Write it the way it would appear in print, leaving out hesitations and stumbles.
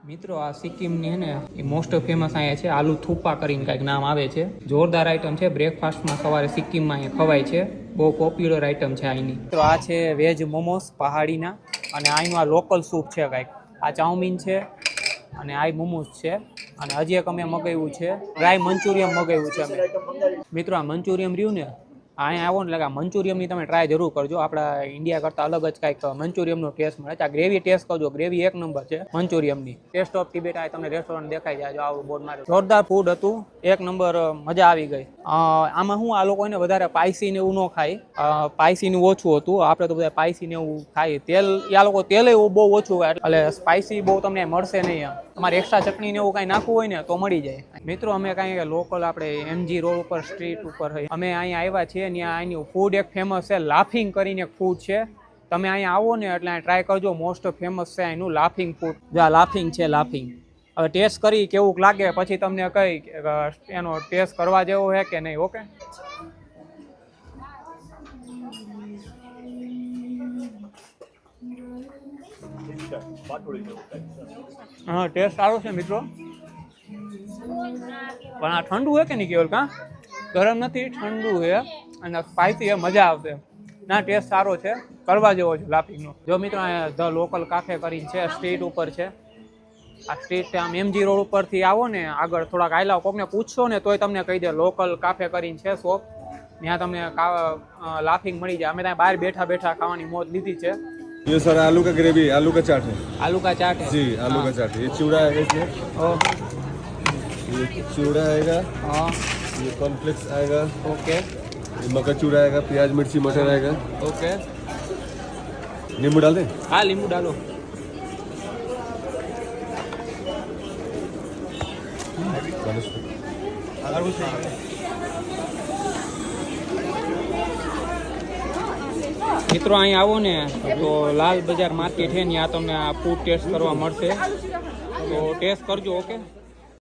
મિત્રો આ સિક્કિમની હે ને એ મોસ્ટ ફેમસ અહીંયા છે આલુ થુપ્પા કરીને કંઈક નામ આવે છે. જોરદાર આઈટમ છે. બ્રેકફાસ્ટમાં સવારે સિક્કિમમાં અહીંયા ખવાય છે. બહુ પોપ્યુલર આઈટમ છે અહીંની. તો આ છે વેજ મોમોસ પહાડીના અને અહીંનું આ લોકલ સૂપ છે કંઈક. આ ચાઉમીન છે અને આ મોમોસ છે અને હજી એક અમે મગાવ્યું છે ડ્રાય મંચુરિયમ મગાવ્યું છે અમે. મિત્રો આ મંચુરિયમ રહ્યું ને અહીંયા આવો ને એટલે મંચુરિયમની તમે ટ્રાય જરૂર કરજો. આપણા ઇન્ડિયા કરતાં અલગ જ કાંઈક મંચુરિયમનો ટેસ્ટ મળે છે. આ ગ્રેવી ટેસ્ટ કરજો. ગ્રેવી એક નંબર છે મંચુરિયમની. ટેસ્ટ ઓફ તિબેટ આ તમને રેસ્ટોરન્ટ દેખાઈ જાય. આવું બોર્ડ મારે જોરદાર ફૂડ હતું. એક નંબર મજા આવી ગઈ. આમાં હું આ લોકોને વધારે પાયસી ને એવું ન ખાય. પાયસી નું ઓછું હતું. આપણે તો બધા પાયસી ને એવું ખાય. તેલ આ લોકો તેલે બહુ ઓછું હોય એટલે સ્પાઇસી બહુ તમને મળશે નહીં. તમારે એક્સ્ટ્રા ચટણી ને એવું કાંઈ નાખવું હોય ને તો મળી જાય. મિત્રો અમે કાંઈ લોકલ આપણે એમજી રોડ ઉપર સ્ટ્રીટ ઉપર અમે અહીંયા આવ્યા છીએ. ત્યાં અહીંનું ફૂડ એક ફેમસ છે લાફિંગ કરીને એક ફૂડ છે. તમે અહીંયા આવો ને એટલે ટ્રાય કરજો. મોસ્ટ ફેમસ છે અહીંનું લાફિંગ ફૂડ. જો આ લાફિંગ છે લાફિંગ. હવે ટેસ્ટ કરી કેવું લાગે પછી તમને કઈ એનો ટેસ્ટ કરવા જેવો છે કે નહીં. ઓકે હા ટેસ્ટ સારો છે મિત્રો. પણ આ ઠંડુ છે કે નહીં કેવલ કાં ગરમ નથી ઠંડુ છે અને સ્પાઇસી છે. મજા આવશે. ના ટેસ્ટ સારો છે. કરવા જેવો છે લાફિંગનો. જો મિત્રો અહીંયા ધ લોકલ કાફે કરીને છે સ્ટ્રીટ ઉપર છે. આ સ્ટ્રીટ આમ એમજી રોડ ઉપરથી આવો ને આગળ થોડાક આયલા કોકને પૂછશો ને તોય તમને કહી દે લોકલ કાફે કરીને છે શોપ. ત્યાં તમને લાફિંગ મળી જાય. અમે ત્યાં બહાર બેઠા બેઠા ખાવાની મોજ લીધી છે. ये सर आलू का ग्रेवी आलू का चाट है. आलू का चाट है जी आलू का चाट है. ये चिवड़ा आएगा इसमें. ये चिवड़ा आएगा. हाँ ये कॉर्नफ्लेक्स आएगा. ओके. ये मक्का चूड़ा आएगा. प्याज मिर्ची मटर आएगा. ओके. नींबू डाल दें. हाँ नींबू डालो. મિત્રો અહીં આવો ને તો લાલ બજાર માર્કેટ છે ત્યાં તમને આ ફૂડ ટેસ્ટ કરવા મળશે. તો ટેસ્ટ કરજો. ઓકે.